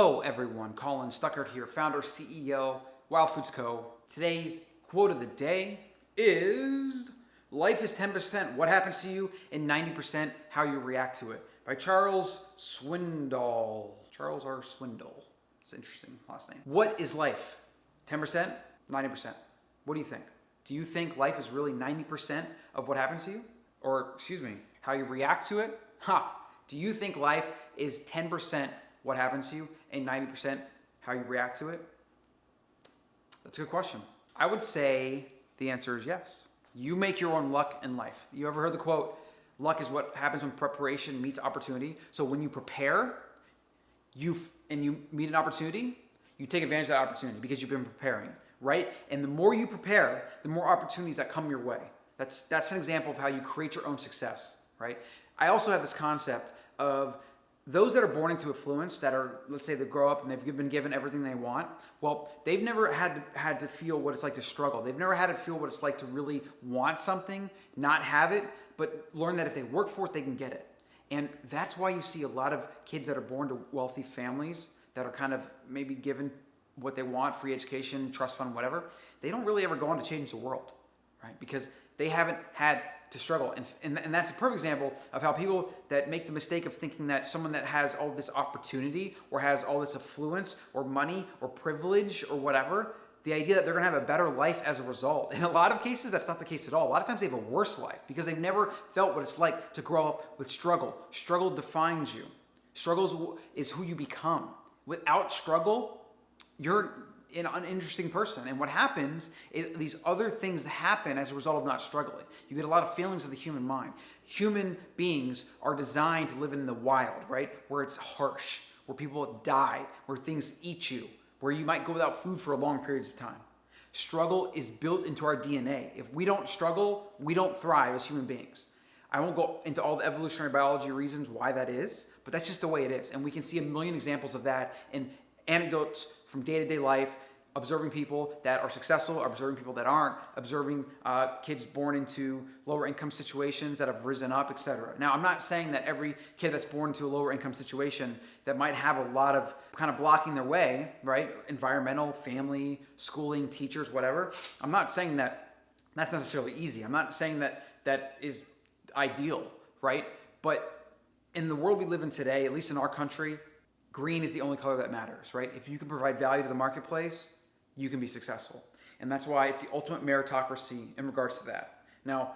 Hello everyone, Colin Stuckert here, founder, CEO, Wild Foods Co. Today's quote of the day is, life is 10% what happens to you and 90% how you react to it, by Charles Swindoll. Charles R. Swindoll. It's an interesting last name. What is life? 10%? 90%? What do you think? Do you think life is really 90% of what happens to you? Or, excuse me, how you react to it? Do you think life is 10% what happens to you and 90% how you react to it? That's a good question. I would say the answer is yes. You make your own luck in life. You ever heard the quote, luck is what happens when preparation meets opportunity? So when you prepare, you meet an opportunity, you take advantage of that opportunity because you've been preparing, right? And the more you prepare, the more opportunities that come your way. That's an example of how you create your own success, right? I also have this concept of those that are born into affluence, that are, let's say they grow up and they've been given everything they want, well, they've never had to feel what it's like to struggle. They've never had to feel what it's like to really want something, not have it, but learn that if they work for it, they can get it. And that's why you see a lot of kids that are born to wealthy families that are kind of maybe given what they want, free education, trust fund, whatever. They don't really ever go on to change the world, right? Because they haven't had to struggle. And that's a perfect example of how people that make the mistake of thinking that someone that has all this opportunity or has all this affluence or money or privilege or whatever, the idea that they're gonna have a better life as a result. In a lot of cases, that's not the case at all. A lot of times they have a worse life because they've never felt what it's like to grow up with struggle. Struggle defines you. Struggle is who you become. Without struggle, you're an uninteresting person. And what happens is these other things happen as a result of not struggling. You get a lot of feelings of the human mind. Human beings are designed to live in the wild, right? Where it's harsh, where people die, where things eat you, where you might go without food for long periods of time. Struggle is built into our DNA. If we don't struggle, we don't thrive as human beings. I won't go into all the evolutionary biology reasons why that is, but that's just the way it is. And we can see a million examples of that in anecdotes from day-to-day life, observing people that are successful, observing people that aren't, observing kids born into lower income situations that have risen up, etc. Now, I'm not saying that every kid that's born into a lower income situation that might have a lot of kind of blocking their way, right? Environmental, family, schooling, teachers, whatever. I'm not saying that that's necessarily easy. I'm not saying that that is ideal, right? But in the world we live in today, at least in our country, green is the only color that matters, right? If you can provide value to the marketplace, you can be successful. And that's why it's the ultimate meritocracy in regards to that. Now,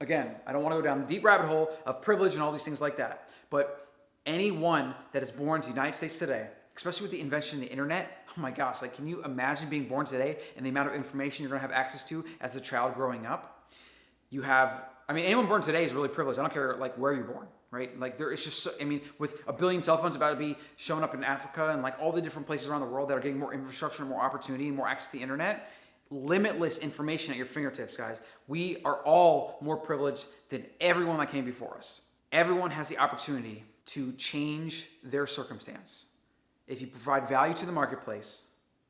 again, I don't want to go down the deep rabbit hole of privilege and all these things like that, but anyone that is born to the United States today, especially with the invention of the internet, oh my gosh, like can you imagine being born today and the amount of information you're gonna have access to as a child growing up? You have, I mean, anyone born today is really privileged. I don't care like where you're born, right? Like there is just, so, I mean, with a billion cell phones about to be showing up in Africa and like all the different places around the world that are getting more infrastructure, more opportunity, more access to the internet, limitless information at your fingertips, guys. We are all more privileged than everyone that came before us. Everyone has the opportunity to change their circumstance. If you provide value to the marketplace,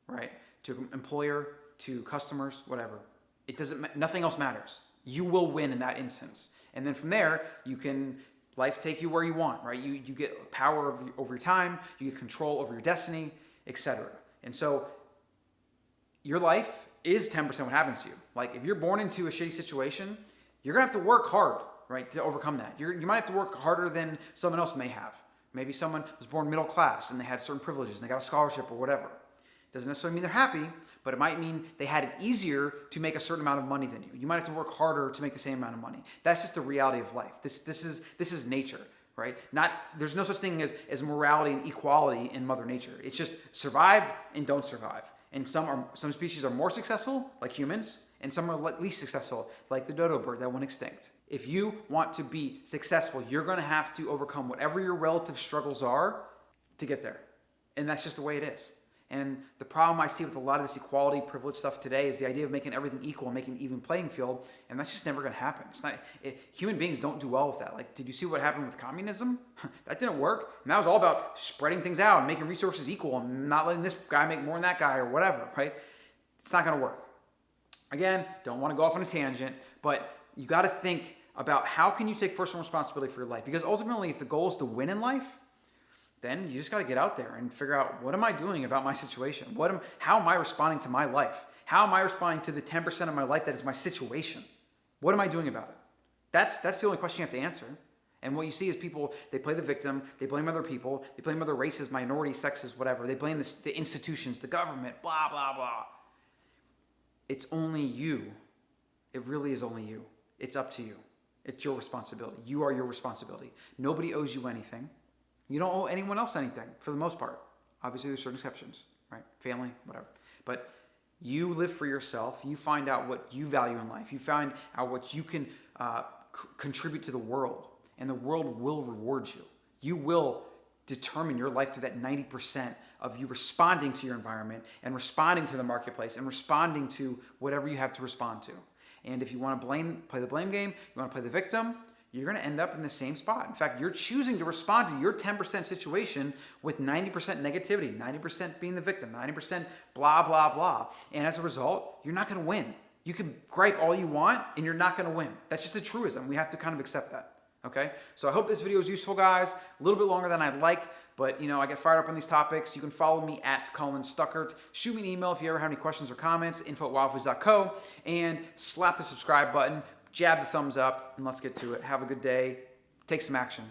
right? To an employer, to customers, whatever, it doesn't, nothing else matters. You will win in that instance. And then from there, you can, life take you where you want, right? You get power over your time, you get control over your destiny, etc. And so your life is 10% what happens to you. Like if you're born into a shitty situation, you're gonna have to work hard, right? To overcome that. You might have to work harder than someone else may have. Maybe someone was born middle class and they had certain privileges and they got a scholarship or whatever. Doesn't necessarily mean they're happy, but it might mean they had it easier to make a certain amount of money than you. You might have to work harder to make the same amount of money. That's just the reality of life. This is nature, right? There's no such thing as morality and equality in Mother Nature. It's just survive and don't survive. And some species are more successful, like humans, and some are least successful, like the dodo bird that went extinct. If you want to be successful, you're gonna have to overcome whatever your relative struggles are to get there. And that's just the way it is. And the problem I see with a lot of this equality, privilege stuff today is the idea of making everything equal and making an even playing field, and that's just never going to happen. Human beings don't do well with that. Like, did you see what happened with communism? That didn't work. And that was all about spreading things out and making resources equal and not letting this guy make more than that guy or whatever, right? It's not going to work. Again, don't want to go off on a tangent, but you got to think about how can you take personal responsibility for your life? Because ultimately, if the goal is to win in life, then you just got to get out there and figure out, what am I doing about my situation? How am I responding to my life? How am I responding to the 10% of my life that is my situation? What am I doing about it? That's the only question you have to answer. And what you see is people, they play the victim, they blame other people, they blame other races, minorities, sexes, whatever. They blame the institutions, the government, blah, blah, blah. It's only you. It really is only you. It's up to you. It's your responsibility. You are your responsibility. Nobody owes you anything. You don't owe anyone else anything, for the most part. Obviously, there's certain exceptions, right? Family, whatever. But you live for yourself. You find out what you value in life. You find out what you can contribute to the world. And the world will reward you. You will determine your life through that 90% of you responding to your environment and responding to the marketplace and responding to whatever you have to respond to. And if you want to play the blame game, you want to play the victim, you're going to end up in the same spot. In fact, you're choosing to respond to your 10% situation with 90% negativity, 90% being the victim, 90% blah, blah, blah. And as a result, you're not going to win. You can gripe all you want and you're not going to win. That's just a truism. We have to kind of accept that. Okay, so I hope this video is useful, guys. A little bit longer than I'd like, but I get fired up on these topics. You can follow me at Colin Stuckert. Shoot me an email if you ever have any questions or comments, info@wayyyyy.co, and slap the subscribe button, jab the thumbs up, and let's get to it. Have a good day. Take some action.